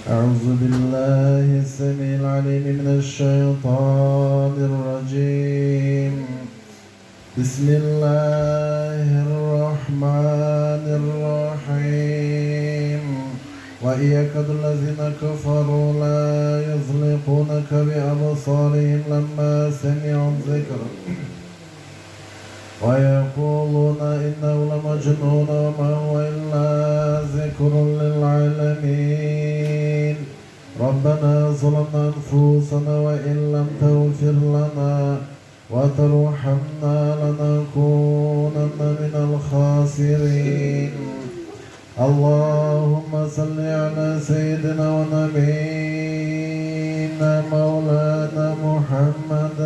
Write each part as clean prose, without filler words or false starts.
أعوذ بالله السميع العليم من الشيطان الرجيم. بسم الله الرحمن الرحيم. وإن يكاد الذين كفروا لا يزلقونك بأبصارهم لما سمعوا الذكر ويقولون إنه لمجنون وما هو إلا ذكر للعالمين. ربنا ظلمنا أنفسنا وإن لم تغفر لنا وترحمنا لنكونن من الخاسرين. اللهم صل على سيدنا ونبينا مولانا محمد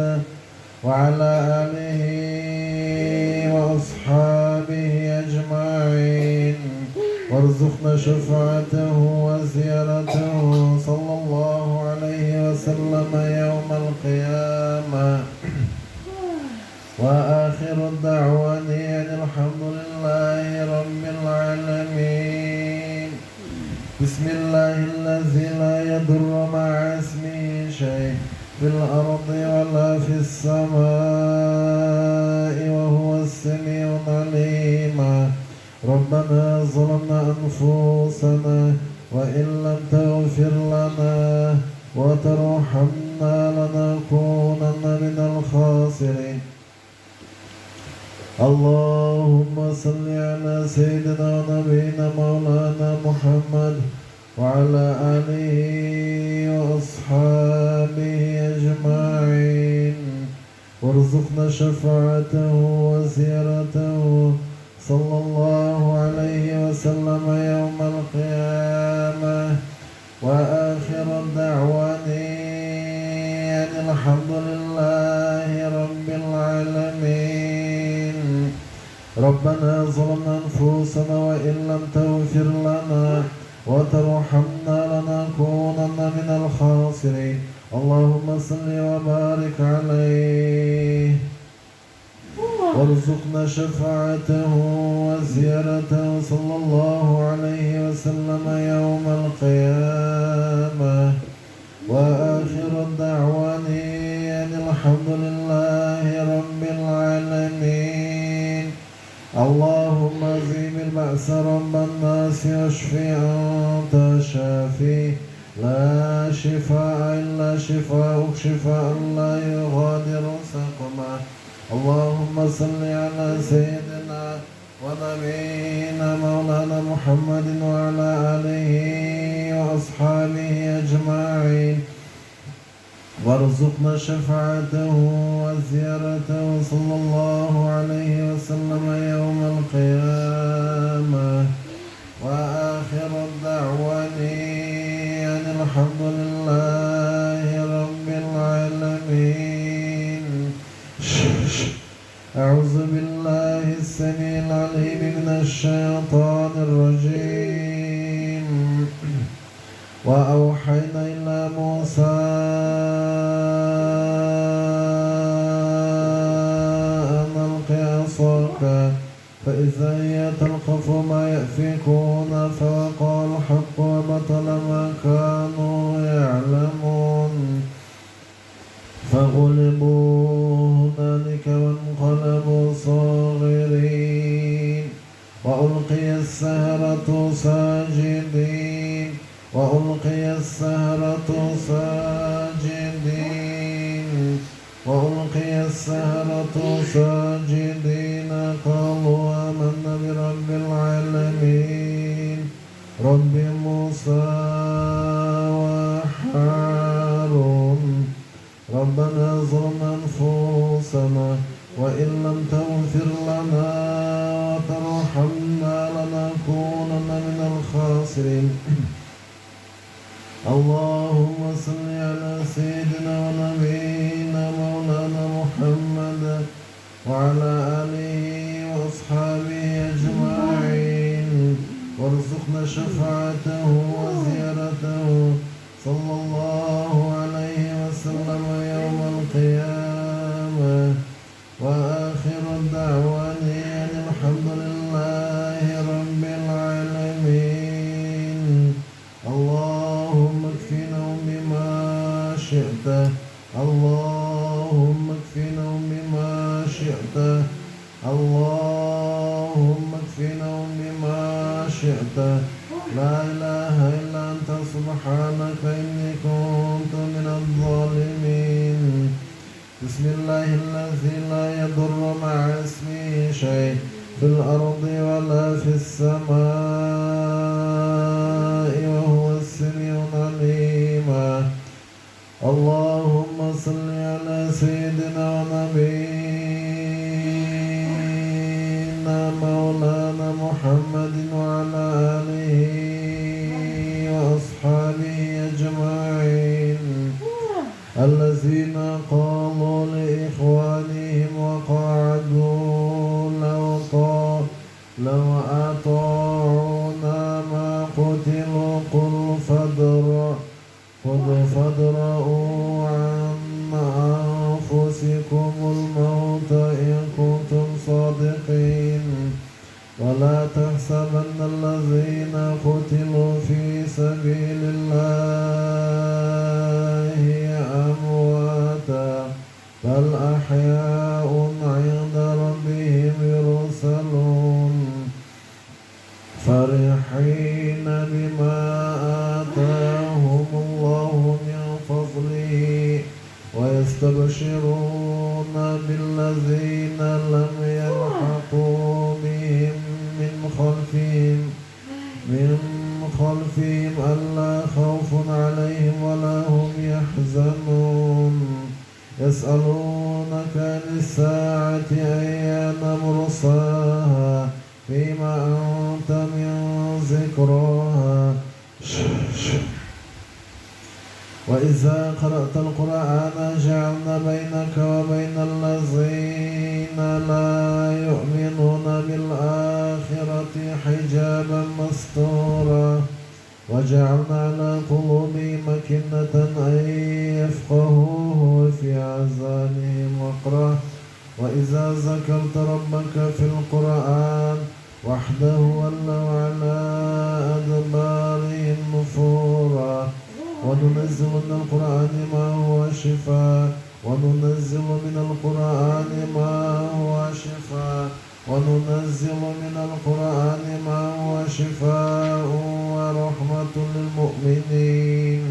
وعلى آله وأصحابه أجمعين وارزقنا شفاعته وزيارته صلى الله عليه وسلم يوم القيامة. وآخر الدعوان أن الحمد لله رب العالمين. بسم الله الذي لا يضر مع اسمه شيء في الأرض ولا في السماء وهو السميع العليم. ربنا ظلمنا أنفسنا وإن لم تغفر لنا وترحمنا لنكونن من الخاسرين. اللهم صل على سيدنا ونبينا مولانا محمد وعلى آله وأصحابه أجمعين وارزقنا شفاعته وزيارته صلى الله عليه وسلم يوم القيامة. وآخر الدعوان أن الحمد لله رب العالمين. ربنا ظلمنا أنفسنا وإن لم تغفر لنا وترحمنا لنكونن من الخاسرين. اللهم صل وبارك عليه وارزقنا شفاعته وزيارته صلى الله عليه وسلم يوم القيامة. وآخر الدعوان أن الحمد لله رب العالمين. اللهم اذهب البأس رب الناس واشفي أنت شافي لا شفاء إلا شفاءك شفاء لا يغادر سقما. اللهم صل على سيدنا ونبينا مولانا محمد وعلى آله وأصحابه أجمعين وارزقنا شفاعته وزيارته صلى الله عليه وسلم يوم القيامة. وآخر الدعوان أن الحمد لله رب العالمين. أعوذ بالله السميع العليم من الشيطان الرجيم. وأوحينا إلى موسى أن ألق عصاك فإذا هي تلقف ما يأفكون فوقع الحق وبطل ما كانوا يعلمون. فغلبوا هنالك وانقلبوا صاغرين. وألقي السحرة ساجدين. وألقي السحرة ساجدين. وألقي السحرة ساجدين قالوا آمنا برب العالمين رب موسى وهارون. ربنا ظلمنا أنفسنا وإن لم تغفر لنا وترحمنا لنكونن من الخاسرين. اللهم صل على سيدنا ونبينا مولانا محمد وعلى آله وأصحابه أجمعين وارزقنا شفاعته وزيارته صلى الله عليه وسلم يوم القيامة. وآخر الدعوان أن الحمد لله رب العالمين. اللهم شئت اللهم اكفنهم بما شئت اللهم اكفنهم بما شئت لا إله إلا أنت سبحانك إني كنت من الظالمين بسم الله الذي لا يضر مع اسمه شيء في الأرض ولا في السماء وهو السميع العليم اللهم صل على سيدنا ونبينا مولانا محمد وعلى آله وأصحابه أجمعين الذين قالوا لإخوانهم وقعدوا لو أطاعونا ما قتلوا قل فادرءوا عن أنفسكم الموت إن كنتم صادقين ولا تحسبن الذين قتلوا في سبيل الله أمواتا بل أحياء عند ربهم يرسلون فرحين بما آتاهم الله من فضله ويستبشرون بالذين لم يلحقوا بهم من خلفهم ألا خوف عليهم ولا هم يحزنون يسألونك عن الساعة أيان مرساها فيما أنت من ذكراها وإذا قرأت القرآن جعلنا بينك وبين الذين لا يؤمنون بالآخرة حجابا مستورا وجعلنا على قلوبهم أكنة أن يفقهوه وفي آذانهم وقرا وإذا ذكرت ربك في القرآن وحده ولوا على أدبارهم نفورا وننزل من القرآن ما هو شفاء وننزل من القرآن ما هو شفاء وننزل من القرآن ما هو شفاء ورحمة للمؤمنين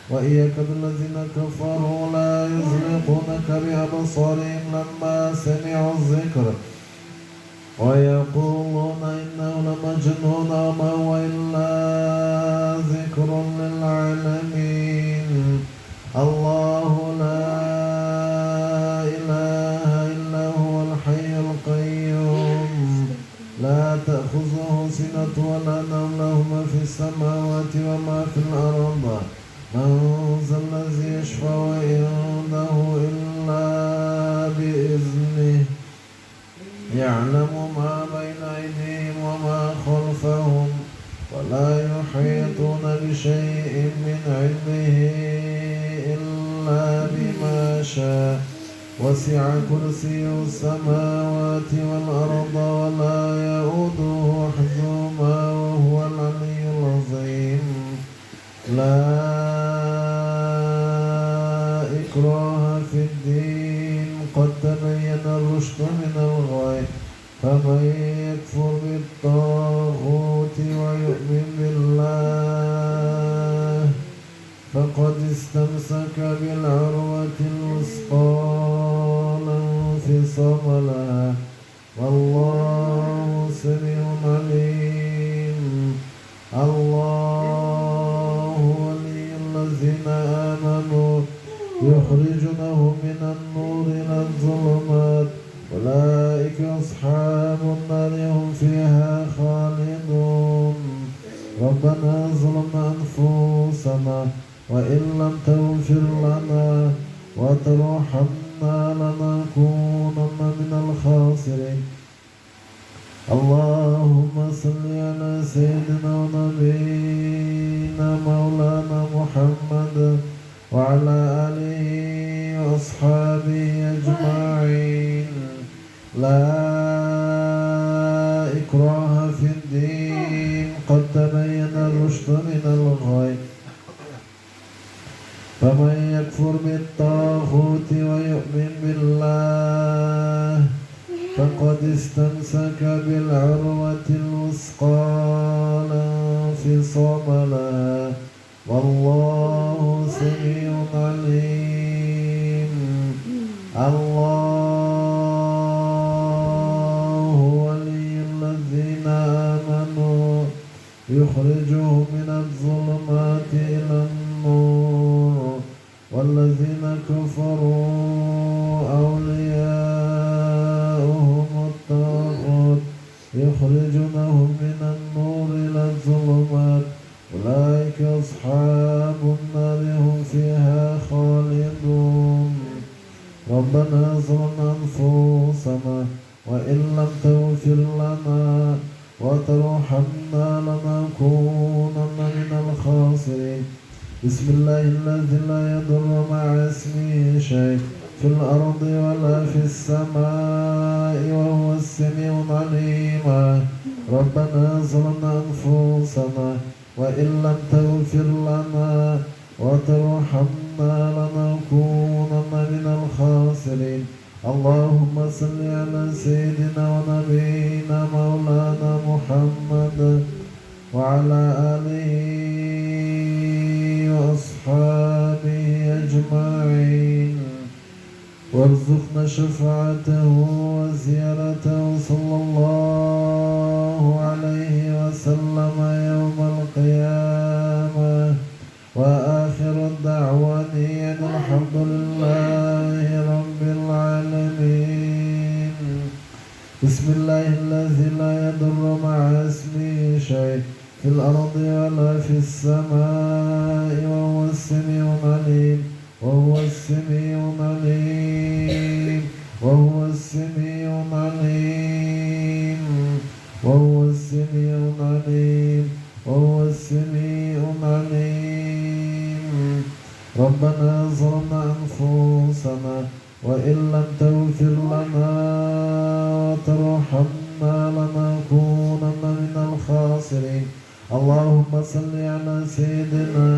وإياك بالذين كفروا لا يزلقونك بأبصارهم لما سمعوا الذكر ويقولون إنه لمجنون وما هو إلا ذكر للعالمين الله لا إله إلا هو الحي القيوم لا تأخذه سنة ولا نوم له ما في السماوات وما في الأرض من ذا الذي يشفع عنده إلا بإذنه يعلم ما بين أيديهم وما خلفهم ولا يحيطون بشيء من علمه إلا بما شاء وسع كرسيه السماوات والأرض ولا يؤوده حفظهما وهو العلي العظيم لا إكراه في الدين قد تبين الرشد من الغي فمن يكفر بالطاغوت ويؤمن بالله فقد استمسك بالعروة الوثقى لا انفصام لها والله سميع عليم الله ولي الذين آمنوا يخرجونهم من النور إلى الظلمات أولئك أصحاب النار هم فيها خالدون ربنا ظلمنا أنفسنا وإن لم تغفر لنا وترحمنا لنكونن من الخاسرين اللهم صل على سيدنا ونبينا مولانا محمد وعلى آله وأصحابه أجمعين لا إكراه في الدين قد تبين الرشد من الغي فمن يكفر بالطاغوت ويؤمن بالله فقد استمسك بالعروة الوثقى لا انفصام لها والله سميع عليم. الله ولي الذين آمنوا يخرجهم من الظلمات إلى النور والذين كفروا أولياؤهم الطاغوت يخرجونهم من النور إلى الظلمات أولئك أصحاب النار هم فيها خالدون. ربنا ظلمنا أنفسنا وإن لم تغفر لنا وترحمنا لنكونن من الخاسرين. بسم الله الذي لا يضر مع اسمه شيء في الأرض ولا في السماء وهو السميع العليم. ربنا ظلمنا أنفسنا وإن لم تغفر لنا وترحمنا لنكونن من الخاسرين. اللهم صل على سيدنا ونبينا مولانا محمد وعلى آله وأصحابه أجمعين وارزقنا شفاعته وزيارته صلى الله عليه وسلم يوم القيامة. وآخر الدعوة أن الحمد لله رب العالمين. بسم الله الذي لا يضر مع اسمه شيء في الأرض ولا في السماء وهو السميع العليم وهو السميع العليم وهو السميع العليم وهو السميع العليم وهو السميع العليم. ربنا ظلمنا أنفسنا وإن لم تغفر لنا وترحمنا لنكونن من الخاسرين. اللهم صل على سيدنا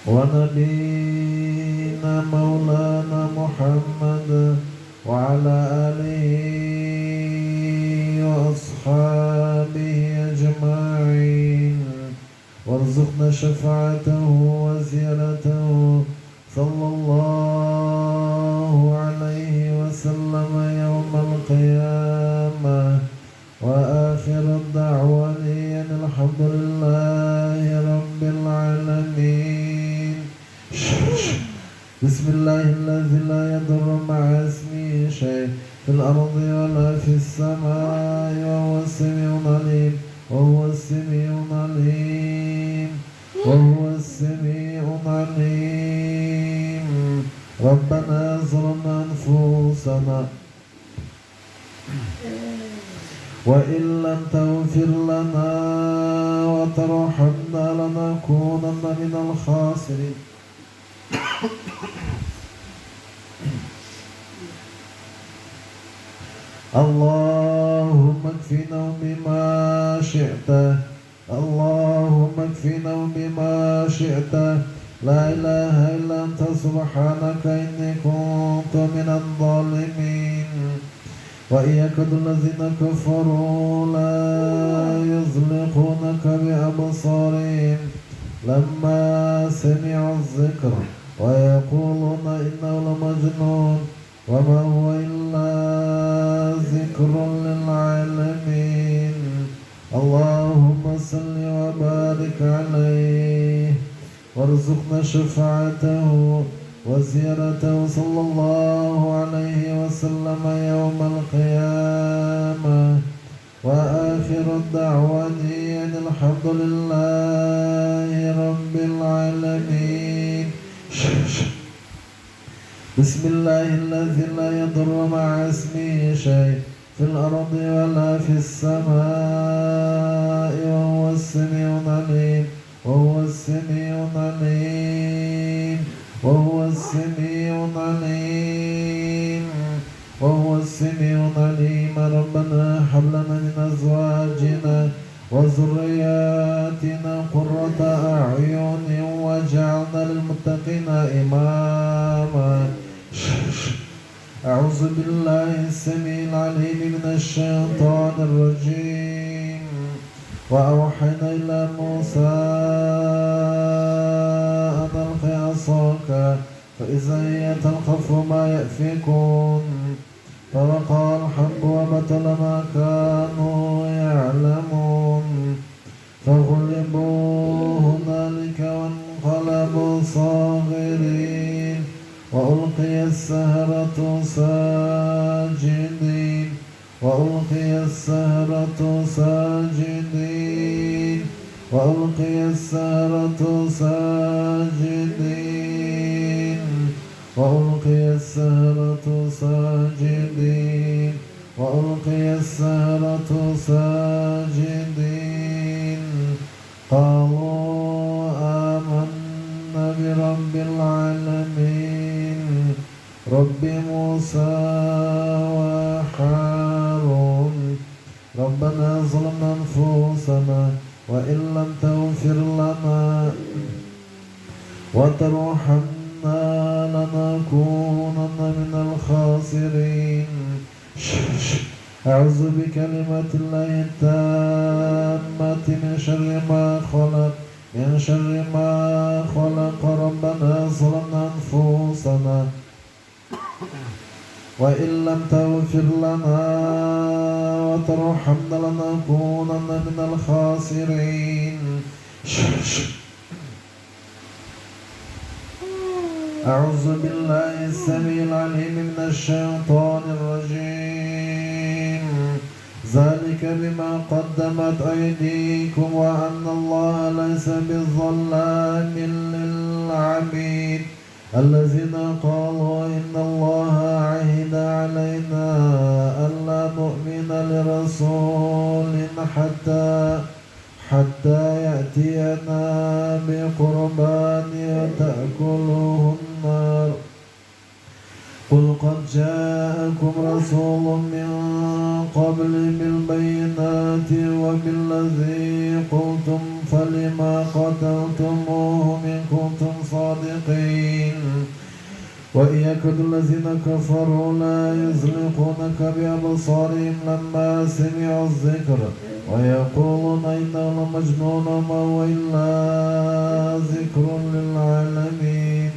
ونبينا مولانا محمد وعلى آله وأصحابه أجمعين وارزقنا شفاعته وزيارته صلى الله عليه وسلم يوم القيامة. وآخر الدعوة أن الحمد لله رب العالمين. بسم الله الذي لا يضر مع اسمه شيء في الأرض ولا في السماء وهو السميع العليم وهو السميع العليم وهو السميع العليم. ربنا ظلمنا أنفسنا وإن لم تغفر لنا وترحمنا لنكونن من الخاسرين. اللهم اكفنا بما شئت اللهم اكفنا بما شئت لا إله إلا أنت سبحانك إني كنت من الظالمين. وإن يكاد الذين كفروا لا يزلقونك بأبصارهم لما سمعوا الذكر ويقولون إنه لمجنون وما هو إلا ذكر للعالمين. اللهم صل وبارك عليه وارزقنا شفاعته وزيارته صلى الله عليه وسلم يوم القيامة. وآخر الدعوة أن الحمد لله رب العالمين. بسم الله الذي لا يضر مع اسمه شيء في الأرض ولا في السماء وهو السميع العليم وهو السميع العليم وهو السميع العليم وهو السميع العليم. ربنا هب لنا من أزواجنا وذرياتنا قرة أعين وجعلنا للمتقين إماما. أعوذ بالله السميع العليم من الشيطان الرجيم. وأوحينا إلى موسى أن ألق عصاك فإذا هي تلقف ما يأفكون فوقع الحق وبطل ما كانوا يعلمون فغلبوا هنالك وانقلبوا صاغرين وألقي السحرة ساجدين وألقي السحرة ساجدين وألقي السحرة ساجدين وألقي السحرة ساجدين وألقي السحرة ساجدين قالوا آمنا برب العالمين رب موسى وهارون ربنا ظلمنا أنفسنا وإن لم تغفر لنا وترحمنا لنكونن من الخاسرين. أعوذ بكلمات الله التامة من شر ما خلق ربنا ظلمنا أنفسنا وإن لم تغفر لنا وترحمنا لنكونن من الخاسرين. أعوذ بالله السميع العليم من الشيطان الرجيم. ذلك بما قدمت أيديكم وأن الله ليس بالظلام للعبيد الذين قالوا إن الله عهد علينا ألا نؤمن لرسول حتى يأتينا بقربان تأكله النار قل قد جاءكم رسول من قبل بالبينات وبالذي قلتم فلما قتلتموه إن كنتم صادقين وإن يكد الذين كفروا لا يزلقونك بأبصارهم لما سمعوا الذكر ويقولون إنه لمجنون ما هو إلا ذكر للعالمين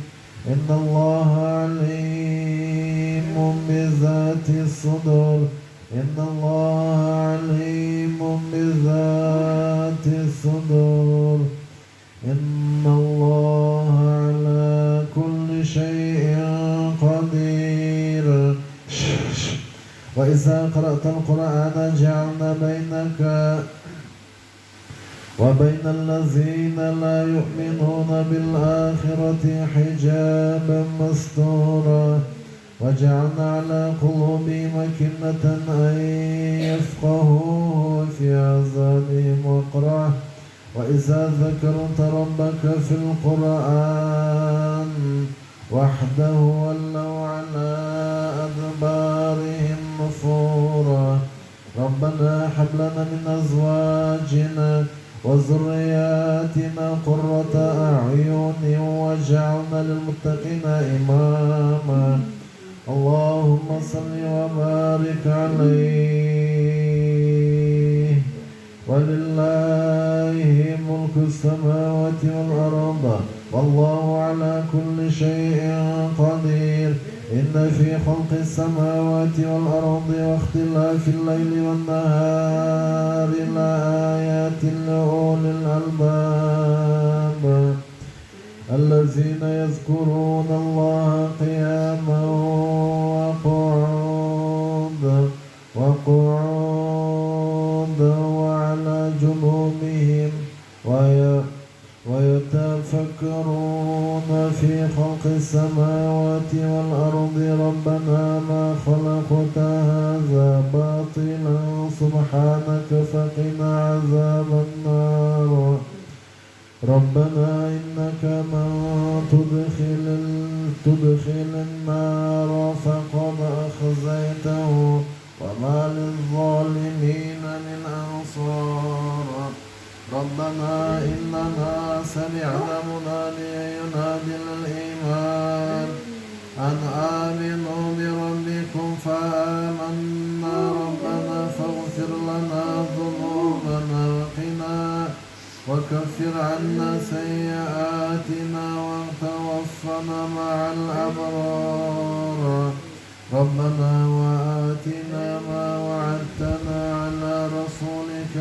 إن الله عليم بذات الصدور إن الله عليم بذات الصدور إن الله على كل شيء قدير. وإذا قرأت القرآن جعلنا بينك وبين الذين لا يؤمنون بالآخرة حجابا مستورا وجعلنا على قلوبهم أكنة أن يفقهوه في آذانهم وقرا وإذا ذكرت ربك في القرآن وحده ولوا على أدبارهم نفورا ربنا هب لنا من أزواجنا وذرياتنا قرة أعين واجعلنا للمتقين إماما. اللهم صل وبارك عليه ولله ملك السماوات والأرض والله على كل شيء قدير. إن في خلق السماوات والأرض واختلاف الليل والنهار لآيات لأولي الألباب الذين يذكرون الله قياما وقعودا وعلى جنوبهم ويتفكرون في خلق السماوات والأرض ربنا ما خلقت هذا باطلا سبحانك فقنا عذاب النار. ربنا إنك من تدخل النار فقد أخزيته وما للظالمين من أنصار. ربنا إننا سمعنا مناديا ينادي للإيمان أن آمنوا بربكم فآمنا ربنا فاغفر لنا ذنوبنا وكفر عنا سيئاتنا وتوفنا مع الأبرار ربنا وآتنا ما وعدتنا على رسولك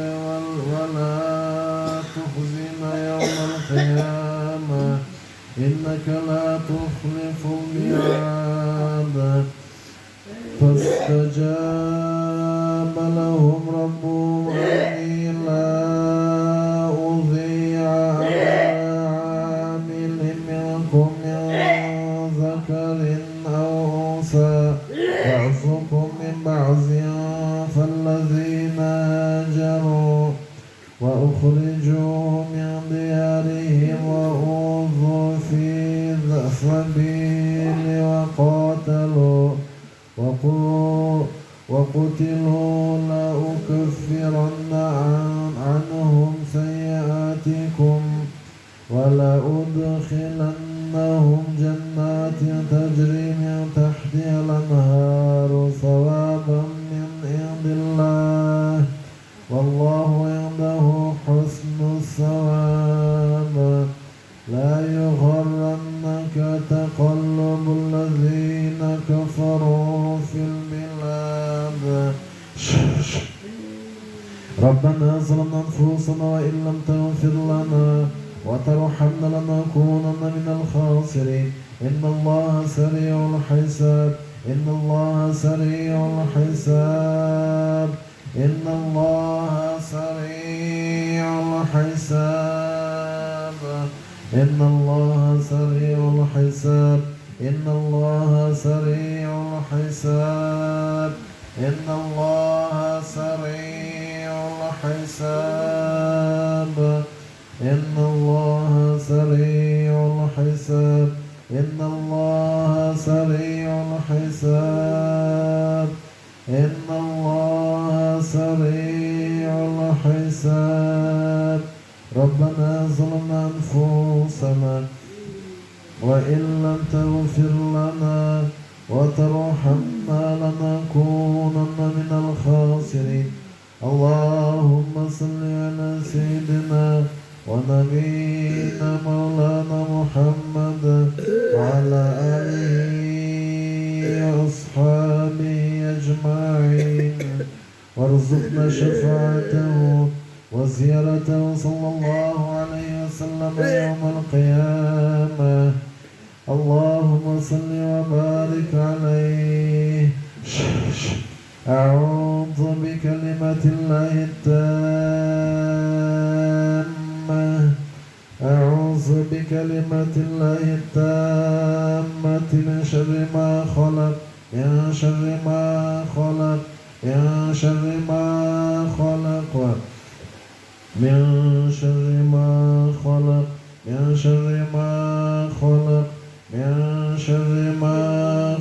ولا تخزنا يوم القيامة إنك لا تخلف الميعاد فاستجاب لهم ربهم أني لا أضيع عامل منكم من ذكر أو أنثى بعضكم من بعض فالذين هاجروا وأخرجوا من ديارهم وأوذوا في سبيل وقتلوا لأكفرن عنهم سيئاتكم ولأدخلنهم جنات تجري من تحتها الأنهار ثوابا من عند الله والله عنده حسن الثواب لا يغرنك تقلب الذين كفروا في البلاد ربنا ظلمنا أنفسنا وإن لم تغفر لنا وترحمنا لنكونن من الخاسرين إن الله سريع الحساب إن الله سريع الحساب إن الله سريع الحساب إن الله سريع الحساب إن الله سريع الحساب إن الله سريع الحساب إن الله سريع الحساب إن الله سريع الحساب إن الله سريع الحساب ربنا ظلمنا أنفسنا وإن لم تغفر لنا وترحمنا لنكونن من الخاسرين اللهم صل على سيدنا ونبينا مولانا محمد وعلى آله وأصحابه أجمعين وارزقنا شفاعته وزيارته صلى الله عليه وسلم يوم القيامة اللهم صل وبارك عليه أعوذ بكلمة الله التامة أعوذ بكلمة الله التامة من شر ما خلق من شر ما خلق من شر ما خلق من شر ما خلق من شر ما خلق من شر ما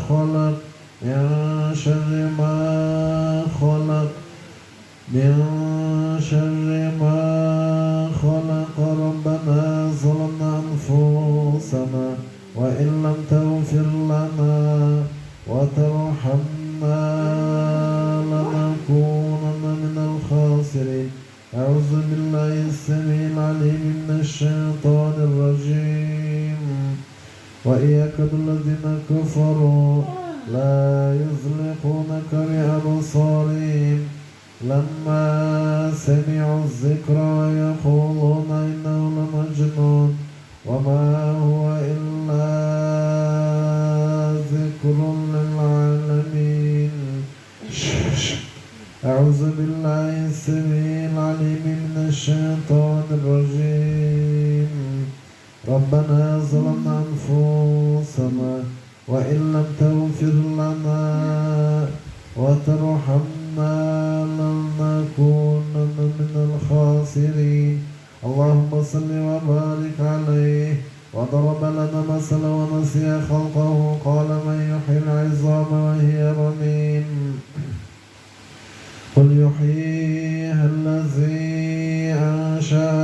خلق من شر ما خلق من شر ما خلق ربنا ظلمنا أنفسنا وإن لم تغفر لنا وترحمنا لنكونن من الخاسرين أعوذ بالله السميع العليم من الشيطان الرجيم وإن يكاد الذين كفروا لا يزلقونك بأبصارهم لما سمعوا الذكر ويقولون إنه لمجنون وما هو إلا ذكر للعالمين أعوذ بالله السميع العليم من الشيطان الرجيم ربنا ظلمنا أنفسنا وإن لم تغفر لنا وترحمنا لنكونن من الخاسرين اللهم صل وبارك عليه وضرب لنا مثلا ونسي خلقه قال من يحيي العظام وهي رميم قل يحييها الذي أنشأ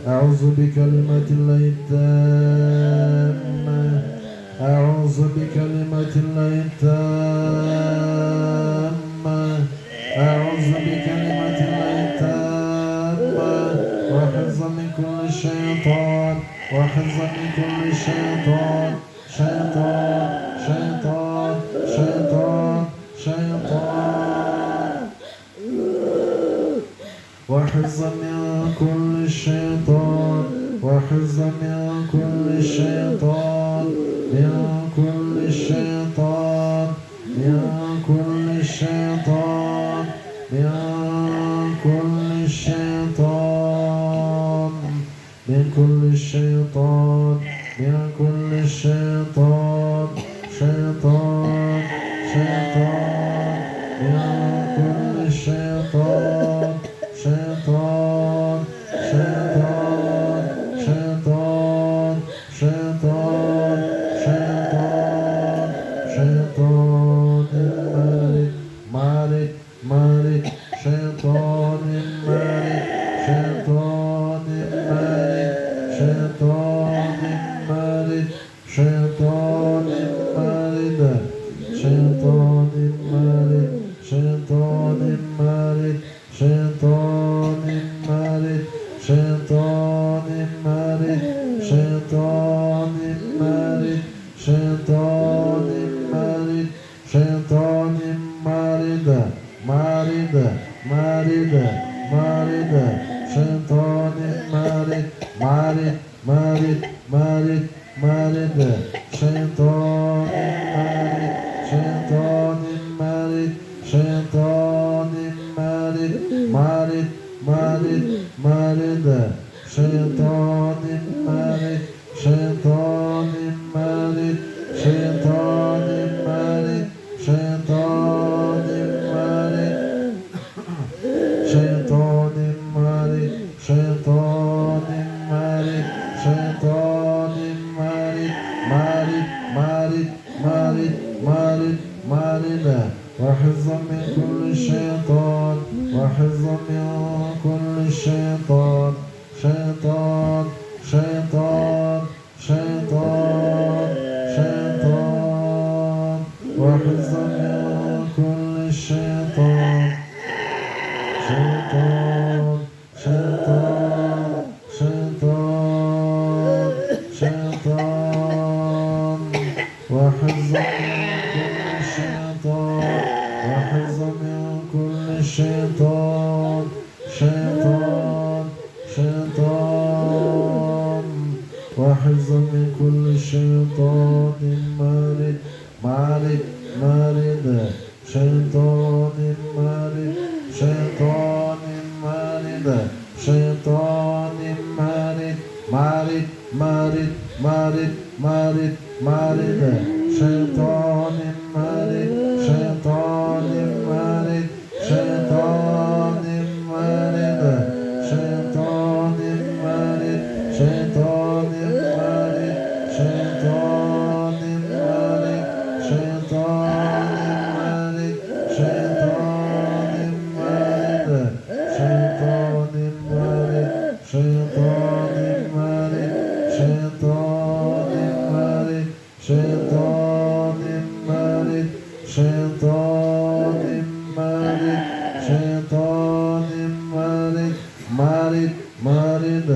بكلمة الله التامة أعوذ بكلمة الله التامة أعوذ بكلمة الله التامة وحفظا من كل شيطان وحفظا من كل شيطان شيطان شيطان شيطان شيطان وحفظا من كل شيطان وحفظا من كل شيطان من كل شيطان من كل شيطان من كل شيطان من كل شيطان من كل شيطان شيطان شيطان من كل شيطان شيطان شيطان شيطان شيطان شيطان شيطان مارد مارد شيطان مارد شيطان مارد شيطان مارد شيطان مارد شيطان مارد شيطان مارد شيطان مارد شيطان مارد شيطان مارد شيطان مارد شيطان مارد مارد مارد مارد شيطان مارد مارد مارد مارد مارد شيطان مارد شيطان مارد شيطان مارد مارد مارد مارد شيطان مارد شيطان مارد شيطان مارد شيطان مارد شيطان مارد شيطان مارد شيطان مارد مارد مارد مارد مارد مارد وحفظا من كل شيطان وحفظا من كل شيطان شيطان شيطان شيطان شيطان وحفظا من كل شيطان شيطان شيطان شيطان شيطان وحفظا من كل شيطان وحفظا من كل شيطان شيطان شيطان وحفظا من كل شيطان مارد مارد مارد شيطان مارد شيطان مارد شيطان مارد مارد مارد مارد مارد مارد شيطان مارد شيطان مارد شيطان مارد شيطان مارد شيطان مارد شيطان مارد شيطان مارد شيطان مارد شيطان مارد شيطان مارد شيطان مارد شيطان مارد شيطان مارد شيطان مارد مارد مارد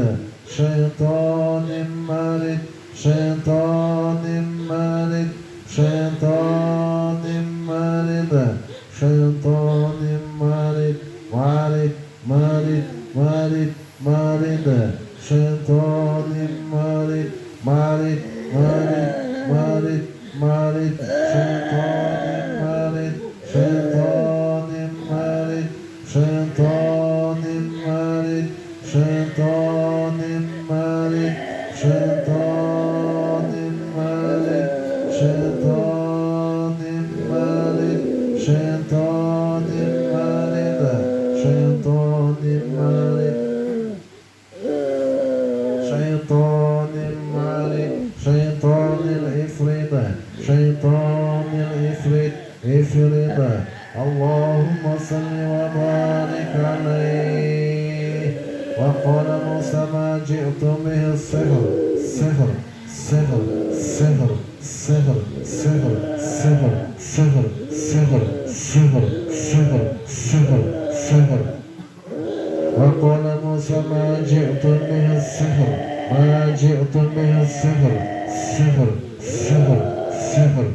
شيطان مارد شيطان مارد شيطان مارد شيطان مارد مارد مارد مارد مارد شيطان مارد مارد مارد مارد مارد شيطان مارد شيطان مارد شيطان مارد شيطان مارد شيطان مارد شيطان مارد شيطان مارد شيطان مارد شيطان مارد شيطان العفريت شيطان العفريت عفريت اللهم صل وبارك عليه وقال موسى ما جئتم به السحر سحر سحر سحر سحر سحر سحر سحر سحر سحر سحر سحر سحر وقال موسى ما جئتم به السحر ما جئتم به السحر سحر سحر سحر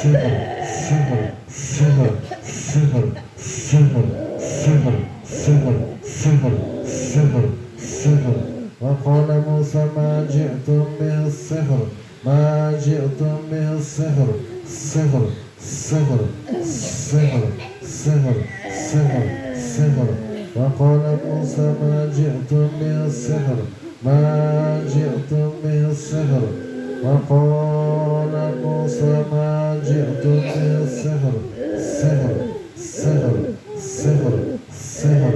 سحر سحر سحر سحر سحر سحر سحر سحر سحر سحر وقال موسى ما جئتم به السحر ما جئتم به السحر سحر سحر سحر سحر سحر سحر وقال موسى ما جئتم به السحر ما جئتم به السحر وقال موسى ما جئتم به السحر سحر سحر سحر سحر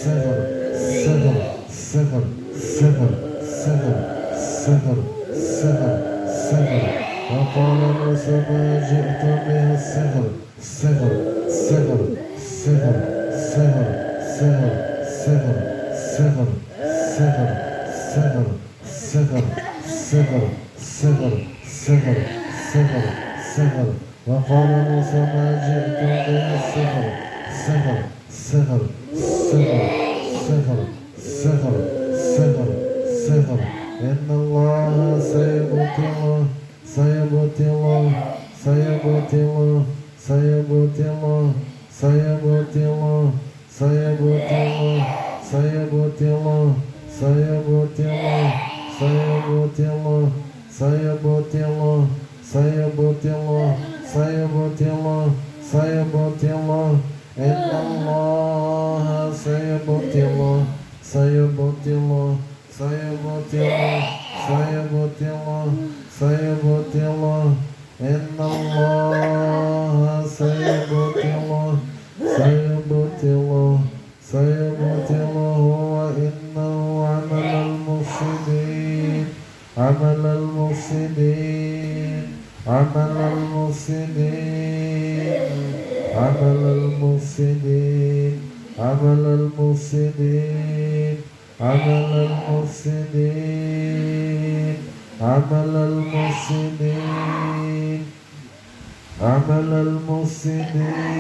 سحر سحر سحر سحر سحر سحر سحر سحر وقال موسى ما جئتم به السحر سحر سحر سحر سحر سحر سحر سحر سحر سحر سحر سحر سحر سحر سحر سحر وقال موسى ما جئتم به السحر سحر سحر سحر سحر سحر سحر سحر إن الله سيبطل سيبطل سيبطل سيبطل سيبطل سيبطل سيبطل سيبطل سيبطل سيبطل سيبطل سيبطل سيبطل إن الله سيبطل سيبطل سيبطل سيبطل سيبطل إن الله سيبطل سيبطل سيبطل وإنه عمل المفسدين عمل المفسدين عمل المفسدين عمل المفسدين عمل المفسدين عمل المفسدين عمل المفسدين عمل المفسدين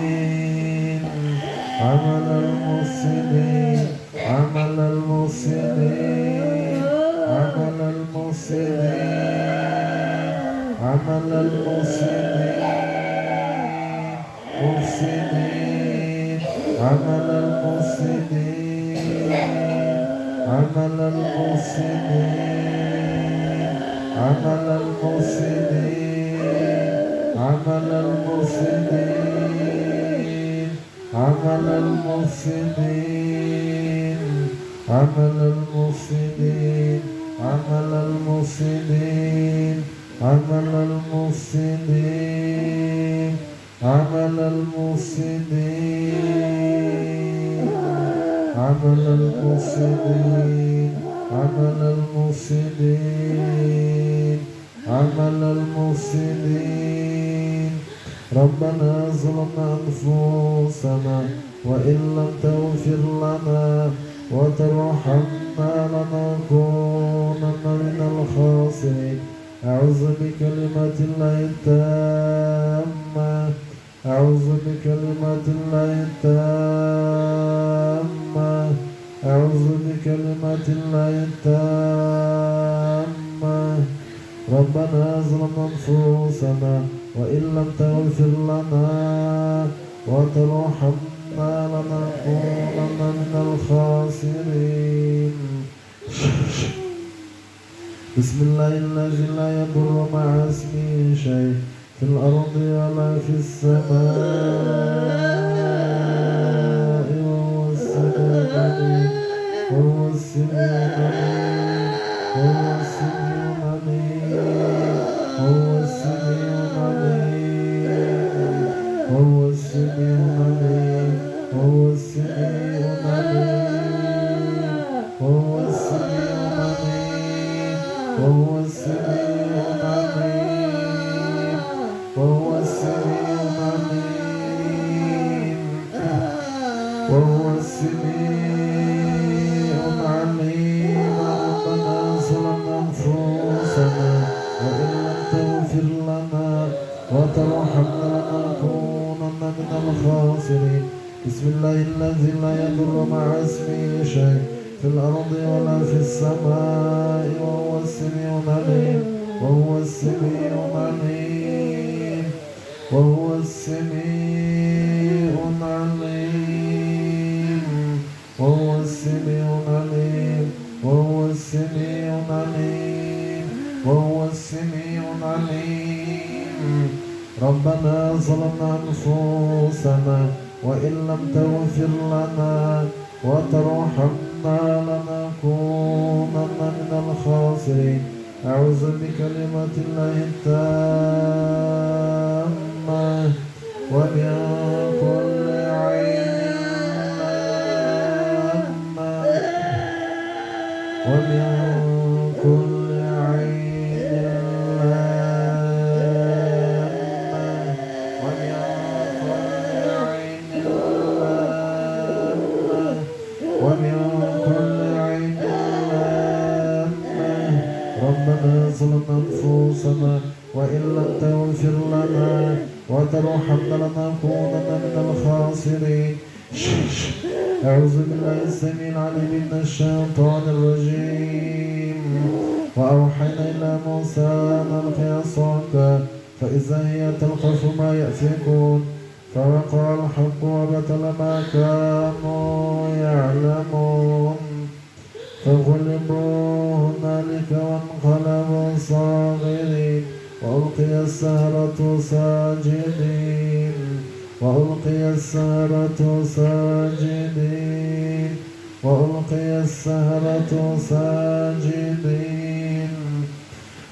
عمل المفسدين عمل المفسدين عمل المفسدين عمل المفسدين مفسدين عمل المفسدين عمل المفسدين عمل المفسدين عمل المفسدين عمل المفسدين عمل المفسدين عمل المفسدين عمل المفسدين عمل المفسدين عمل المفسدين عمل المفسدين عمل المفسدين ربنا ظلمنا أنفسنا وإن لم تغفر لنا وترحمنا لنكونن من الخاسرين أعوذ بكلمات الله التامة أعوذ بكلمات الله التامة أعوذ بكلمات الله التامة ربنا ظلمنا أنفسنا وإن لم تغفر لنا وترحمنا لنكونن من الخاسرين بسم الله الذي لا يضر مع اسمه شيء في الأرض ولا في السماء وهو السميع العليم وهو السميع العليم وهو السميع العليم وهو السميع العليم وهو السميع العليم وهو السميع العليم وهو السميع العليم وهو السميع العليم وهو السميع العليم وهو السميع العليم أنفسنا وإن لم تغفر لنا وترحمنا لنكونن من الخاسرين. بسم الله الذي لا يضر مع اسمه شيء في الأرض ولا في السماء وهو السميع العليم وهو السميع العليم وهو السميع العليم وهو السميع العليم وهو السميع العليم وهو السميع العليم. ربنا ظلمنا أنفسنا وإن لم تغفر لنا وترحمنا لنكونن من الخاسرين. أعوذ بكلمات الله التامة ومن كل عين لامة ومن كل عين لامة ومن كل عين لامة ومن كل عين لامة. ربنا ظلمنا أنفسنا وإن لم تغفر لنا وترحمنا لنكونن من الخاسرين. أعوذ بالله السميع العليم من الشيطان الرجيم. وأوحينا إلى موسى أن ألق عصاك فإذا هي تلقف ما يأفكون فوقع الحق وبطل ما كانوا يعلمون فغلبوا هنالك وانقلبوا صاغرين وألقي السحرة ساجدين وألقي السحرة ساجدين وألقي السحرة ساجدين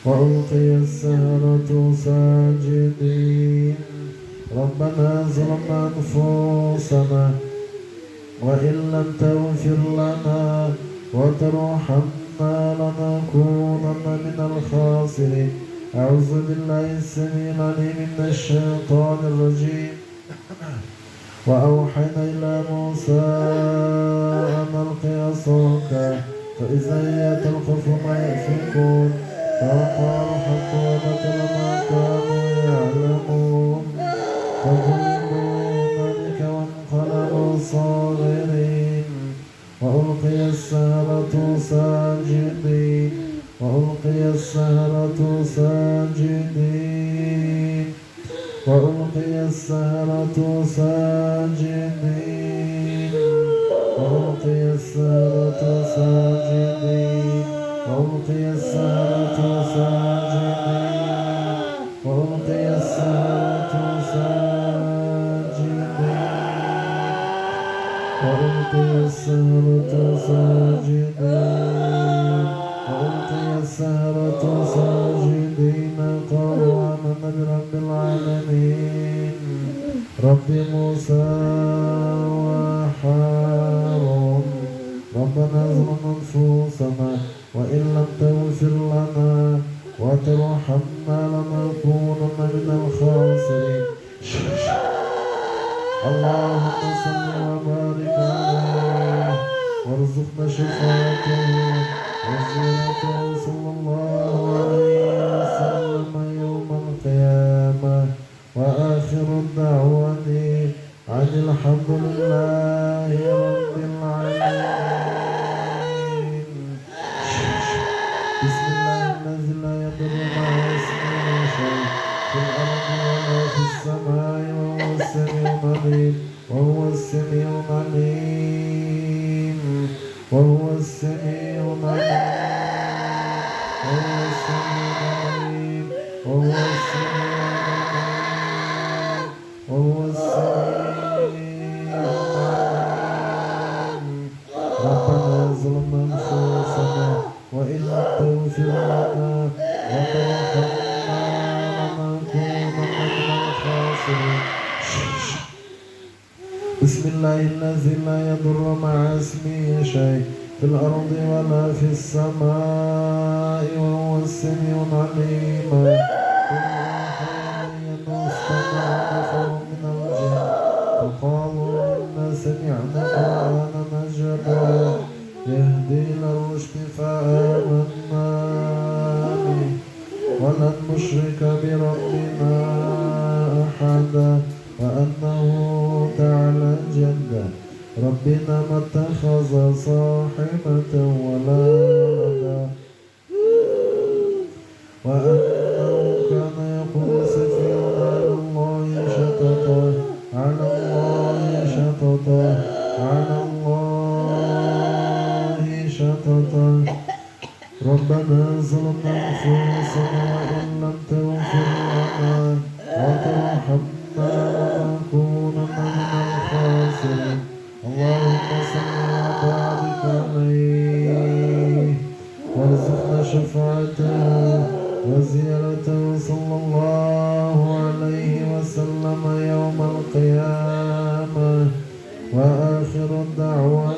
وألقي السحرة ساجدين. ربنا ظلمنا أنفسنا وإن لم تغفر لنا وترحمنا لنكونن من الخاسرين. أعوذ بالله السميع العليم من الشيطان الرجيم. وأوحينا إلى موسى أن ألق عصاك فإذا هي تلقف ما يأفكون فوقع الحق وبطل ما كانوا يعلمون فغلبوا هنالك وانقلبوا صاغرين وألقي السحرة ساجدين وألقي السحرة ساجدين وألقي السحرة ساجدين وألقي السحرة ساجدين وألقي السحرة ساجدين وألقي السحرة ساجدين وألقي السحرة ساجدين وألقي السحرة ساجدين قالوا آمنا برب العالمين رب موسى وهارون. ربنا ظلمنا أنفسنا وإن لم تغفر لنا وترحمنا لنكونن من الخاسرين. اللهم صل وبارك عليه وارزقنا شفاعته وزيارته صلى الله عليه وسلم يوم القيامة. وآخر الدعوة عن الحمد لله رب العالمين. بسم الله الذي لا يضر مع اسمه شيء في الأرض ولا في السماء وهو السميع العليم وهو السميع العليم وهو السميع العليم وهو السميع العليم وهو السميع العليم وهو السميع العليم. ربنا ظلمنا أنفسنا وإن لم تغفر لنا وترحمنا لنكونن من الخاسرين. بسم الله الذي لا يضر مع اسمه شيء في الأرض ولا في السماء وهو السميع العليم. من الجن فقالوا إنا سمعنا قرآنا عجبا يهدي إلى الرشد فآمنا ولن نشرك بربنا أحدا وأنه تعالى جدا ربنا ما اتخذ صاحبة ولا ولدا وأنه كان يقول سفيهنا على الله شططا على الله شططا على الله شططا ربنا ظلمنا أنفسنا وإن لم تغفر لنا وترحمنا لنكونن من الخاسرين اللهم صل وبارك عليه وارزقنا شفاعته وزيارته صلى الله عليه وسلم يوم القيامة وآخر الدعوة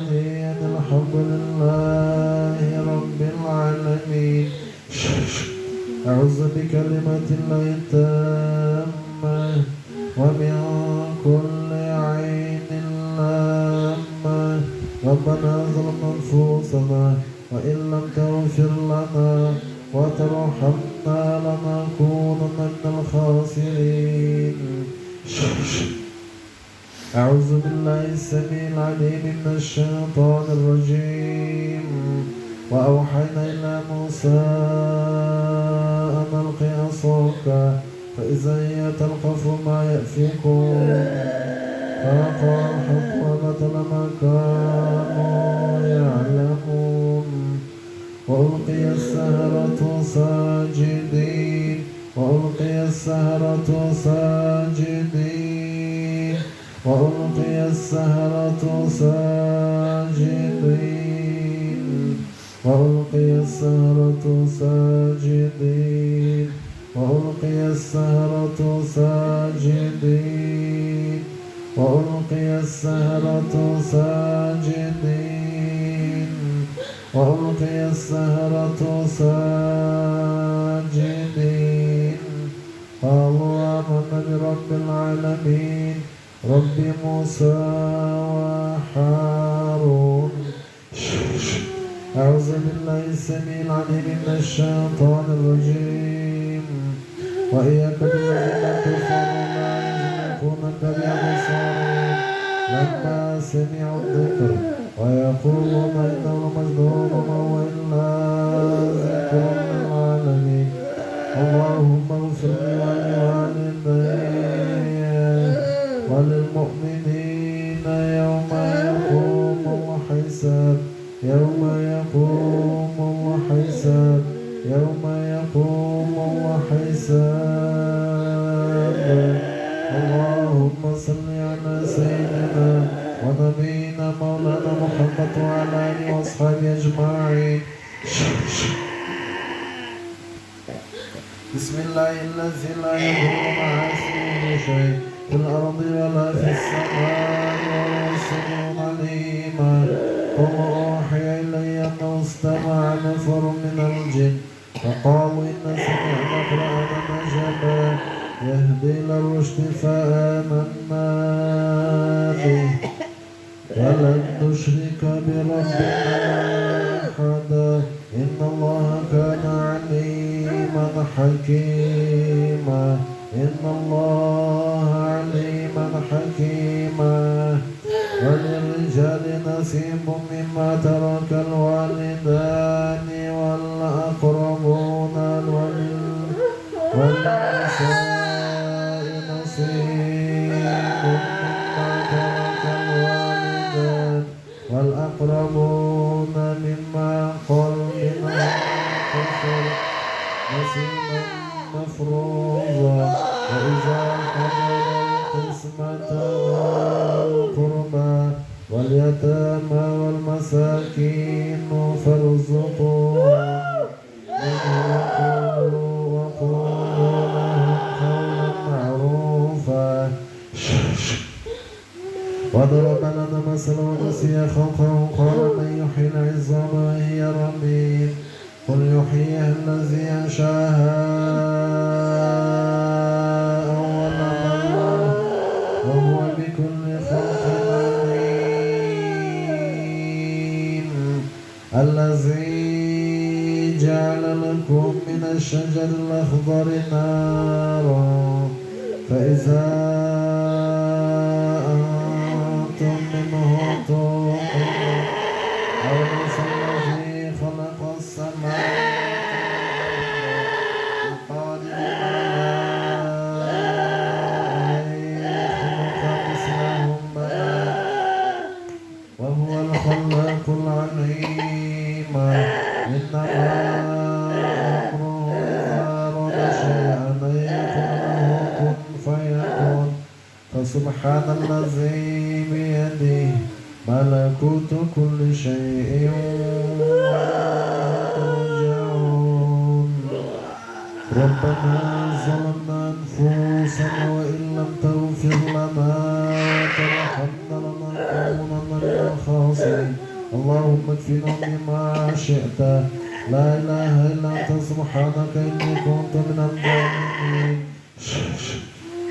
أن الحمد لله رب العالمين أعوذ بكلمة الله التامة ومن كل عين لامة ربنا ظلمنا أنفسنا وإن لم تغفر لنا وترحمنا لنكونن من الخاسرين أعوذ بالله السميع العليم من الشيطان الرجيم وأوحينا إلى موسى أن ألق عصاك فإذا هي تلقف ما يأفكون فوقع الحق وبطل ما كانوا يعلمون وألقي السحرة ساجدين وألقي السحرة ساجدين وألقي السحرة ساجدين وألقي السحرة ساجدين وألقي السحرة ساجدين وألقي السحرة ساجدين وألقي السحرة ساجدين قالوا آمنا برب العالمين رب موسى وهارون أعوذ بالله السميع العليم من الشيطان الرجيم وإياك بالذين كفروا لا يزلقونك بأبصارهم لما سمعوا الذكر ويقولون إنه لمجنون وهو إلا ذكر للعالمين اللهم اغفر لي ولوالدي وللمؤمنين يوم يقوم الحساب يوم يقوم الحساب يوم يقوم الحساب اللهم صل على سيدنا ونبينا مولانا محمد وعلى آله وأصحابه أجمعين بسم الله الذي لا يضر مع اسمه شيء في الأرض ولا في السماء وهو السميع العليم قل أوحي إلي أنه استمع نفر من الجن فقالوا إن سمعنا قرآنا عجبا يهدي إلى الرشد فآمنا به ولن نشرك بربنا أحدا إن الله كان عليما حكيما إن الله عليما حكيما وللرجال نصيب مما ترك الوالدان والأقربون وللنساء نصيب مما ترك الوالدان والأقربون مما قل منهم كفر نصيبا مفروضا وإذا حضر القسمة والقربى واليتامى والمساكين فارزقوهم منه وقولوا لهم قولا معروفا وضرب لنا مثلا ونسي خلقه قال من يحيي العظام وهي رميم قل يحييها الذي أنشأها أول مرة وهو بكل خلق عليم الذي جعل لكم لكم من الشجر الأخضر نارا فإذا أنتم منه توقدون أوليس الذي خلق السماوات القادر على أن يخلق مثلهم بلى وهو الخلاق العليم إنما أمره إذا أراد شيئا أن يقول له كن فيكون فسبحان الذي بيده ملكوت كل شيء وإليه ترجعون ربنا ظلمنا أنفسنا وإن لم تغفر لنا وترحمنا لنكونن من الخاسرين اللهم اكفنا بما شئت لا إله إلا أنت سبحانك إني كنت من الظالمين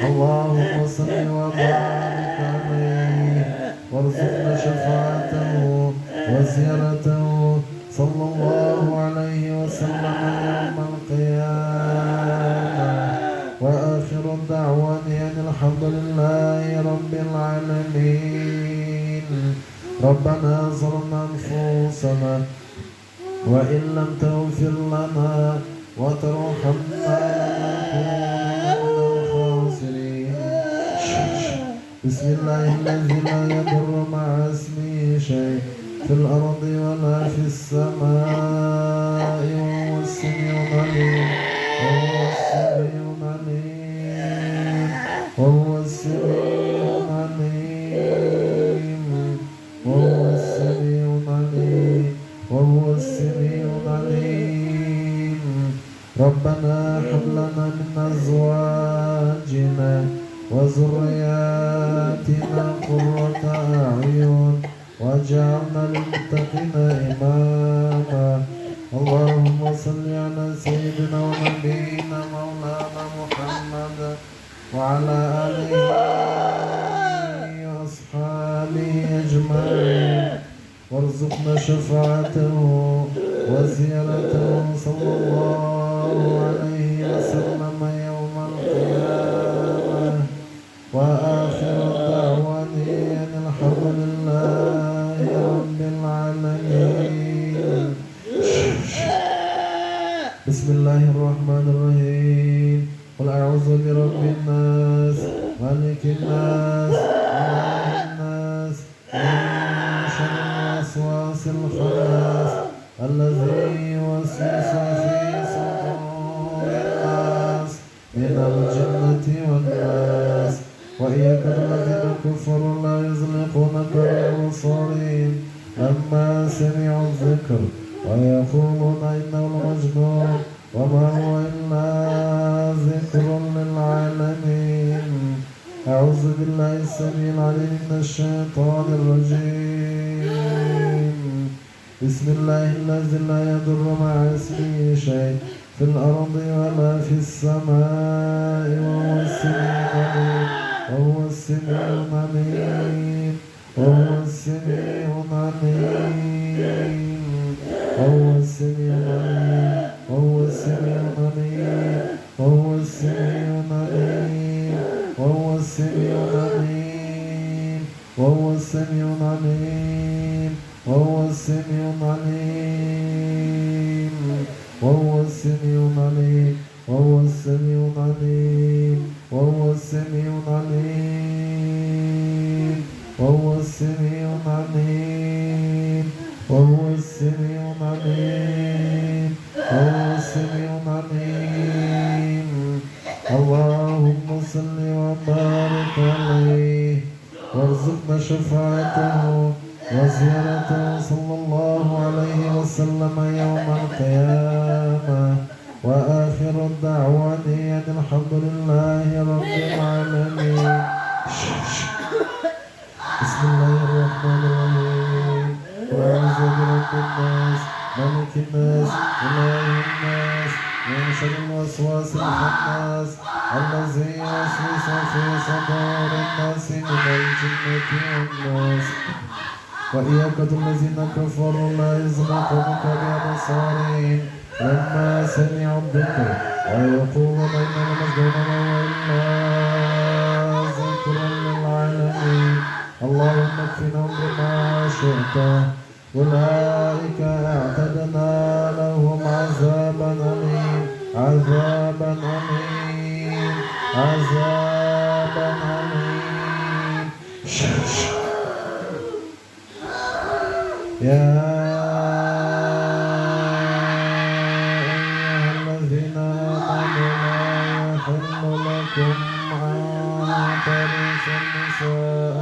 اللهم صل وبارك عليه وارزقنا شفاعته وزيارته صلى الله عليه وسلم يوم القيامة وآخر الدعوان أن الحمد لله رب العالمين ربنا ظلمنا أنفسنا وإن لم تغفر لنا وترحمنا لنكونن من الخاسرين بسم الله الذي لا يضر مع اسمه شيء في الأرض ولا في السماء وهو السميع العليم وهو السميع العليم وهو السميع العليم وهو السميع العليم وهو السميع العليم ربنا هب لنا من أزواجنا وذرياتنا قرة أعين واجعلنا للمتقين إماما اللهم صل على سيدنا ونبينا مولانا محمد وعلى آله وأصحابه أجمعين وارزقنا شفاعته وزيارته صلى الله عليه وسلم يوم القيامة وآخر الدعوان أن الحمد لله رب العالمين بسم الله الرحمن الرحيم قل أعوذ برب الناس مالك الناس إله الناس من شر الوسواس الخناس الذي يوسوس في صدور الناس من الجنة والناس وإياك الذين كفروا لا يزلقونك بالأبصارهم لما سمعوا الذكر ويقولون إنه لمجنون وما هو إلا ذكر للعالمين أعوذ بالله السميع العليم من الشيطان الرجيم بسم الله الذي لا يضر مع اسمه شيء في الأرض ولا في السماء وهو السميع العليم وهو السميع العليم وهو السميع العليم وهو السميع العليم وهو السميع العليم وهو السميع العليم وهو السميع العليم وهو السميع العليم وهو السميع العليم وهو السميع العليم وهو السميع العليم وهو السميع العليم وهو السميع العليم وهو السميع العليم وهو السميع العليم اللهم صل وبارك عليه وارزقنا شفاعته وزيارته صلى الله عليه وسلم يوم القيامة وآخر الدعوان أن الحمد لله رب العالمين بسم الله الرحمن الرحيم وأعوذ برب الناس ملك الناس إله الناس من شر الوسواس الخناس الذي يوسوس في صدور الناس من الجنة والناس وإياك الذين كفروا لا يزلقونك بأبصارهم لما سمعوا الذكر ويقولون إننا مجنون وإلا ذكر للعالمين. اللهم اكفنهم بما شئت. أولئك أعتدنا لهم عذابا أليم عذابا أليم عذابا أليم. يا أيها الذين آمنوا لا يحل لكم أن ترثوا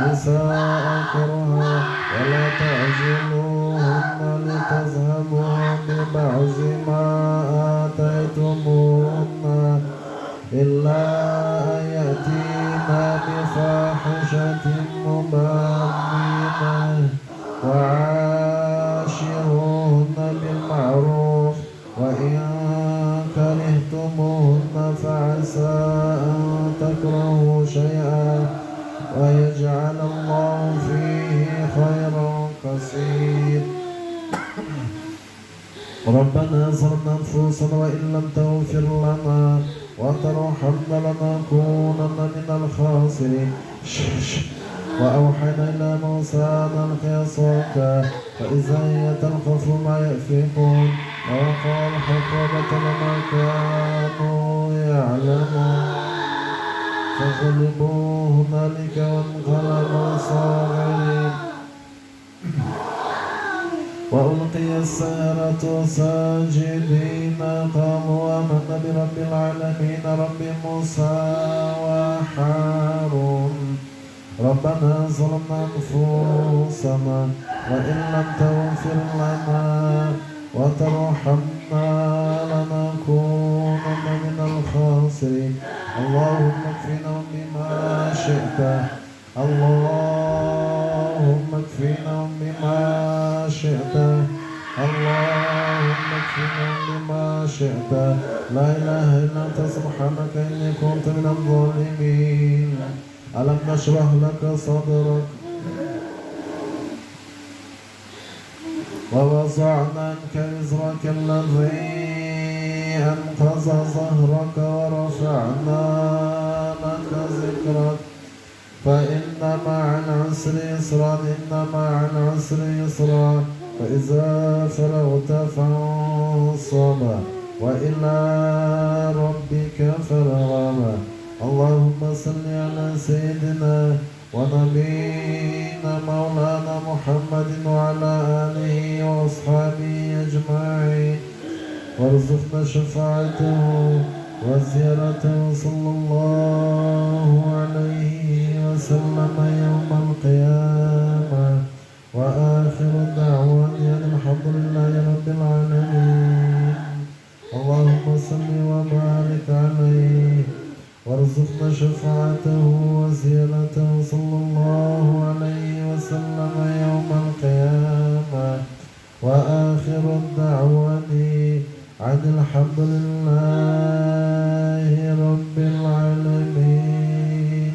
نساء كرها ولا تعجلوهن لتذهبوا ببعض ما آتيتموهن إلا أن يأتينا بفاحشة مبينة وعاشروهن بالمعروف وإن كرهتموهن فعسى أن تكرهوا شيئا ويجعل الله فيه خيرا كثيرا. ربنا ظلمنا أنفسنا وإن لم تغفر لنا وترحمنا لنكونن من الخاسرين. وأوحينا إلى موسى أن ألق عصاك فإذا هي تلقف ما يأفكون وقال الحق وبطل ما كانوا يعلمون فغلبوا هنالك وانقلبوا صاغرين. وألقي السحرة ساجدين قالوا آمنا برب العالمين رب موسى وهارون. ربنا ظلمنا أنفسنا وإن لم تغفر لنا وترحمنا لنكونن من الخاسرين. اللهم اكفنا بما شئت. اللهم اكفنا بما شئت. اللهم اكفنا بما شئت. لا إله إلا أنت سبحانك إني كنت من الظالمين. ألم نشرح لك صدرك ووضعنا عنك وزرك الذي أنقذ ظهرك ورفعنا لك ذكرك فإن مع العسر يسرا إن مع العسر يسرا فإذا فرغت فانصب وإلى ربك فارغب. اللهم صل على سيدنا ونبينا مولانا محمد وعلى آله وأصحابه أجمعين وارزقنا شفاعته وزيارته صلى الله عليه وسلم يوم القيامة. وآخر دعوانا الحمد لله رب العالمين. اللهم صل وبارك عليه وارزقنا شفاعته وزيارته صلى الله عليه وسلم يوم القيامة. وآخر الدعوان عن الحمد لله رب العالمين.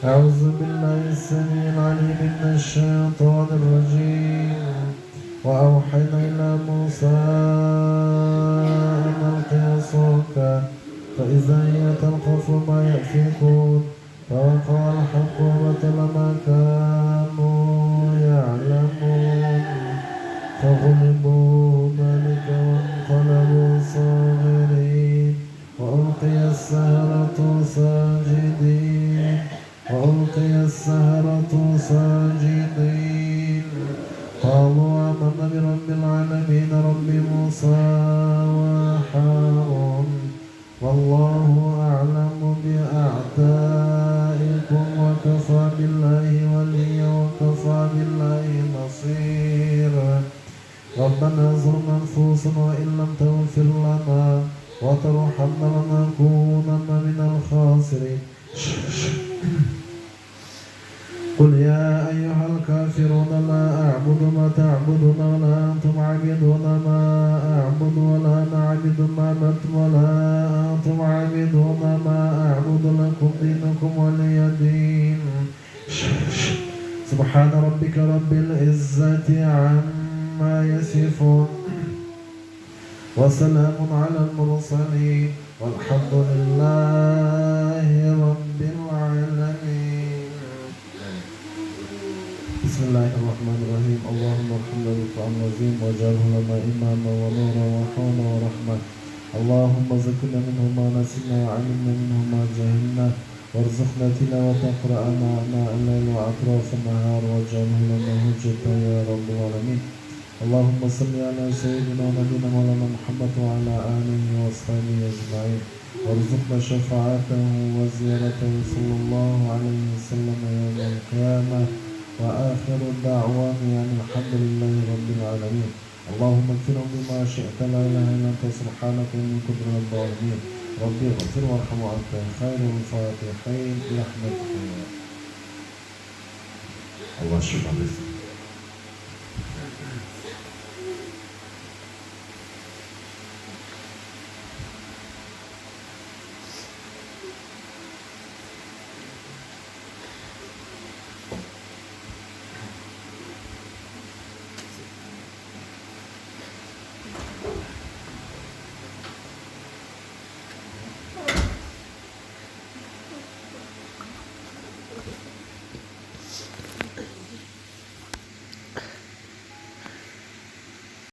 أعوذ بالله السميع العليم من الشيطان الرجيم. وأوحينا إلى موسى أن ألق عصاك فإذا هي تلقف ما يأفكون فوقع الحق وبطل ما كانوا يعلمون فغلبوا هنالك وانقلبوا صاغرين. وألقي السحرة ساجدين وألقي السحرة ساجدين قالوا آمنا برب العالمين رب موسى وهارون. والله أعلم بأعدائكم وكفى بالله وليا وكفى بالله نصيرا. ربنا ظلمنا أنفسنا وإن لم تغفر لنا وترحمنا لنكونن من الخاسرين. قل يا أيها الكافرون لا أعبد ما تعبدون ولا أنتم عابدون ما أعبد ولا أنا عابد ما عبدتم ولا أنتم عابدون ما أعبد لكم دينكم ولي دين. سبحان ربك رب العزة عما يصفون وسلام على المرسلين والحمد لله رب العالمين. بسم الله الرحمن الرحيم. اللهم ارحمنا بالقرآن العظيم واجعله لنا إماما ونورا وحونا ورحمة. اللهم ذكرنا منه ما نسينا وعلمنا منه ما جهلنا وارزقنا تلاوة قرآن آناء الليل وأطراف النهار واجعله لنا حجة يا رب العالمين. اللهم صل على سيدنا ونبينا مولانا محمد وعلى آله وأصحابه أجمعين وارزقنا شفاعته وزيارته صلى الله عليه وسلم يوم القيامة. وآخر دعوانا يعني الحمد لله رب العالمين. اللهم اغفرهم بما شئت لا إله إلا أنت سبحانك إني كنت من الظالمين. ربي اغفر وارحم وأنت خير الفاتحين برحمتك. الله شكرا لك.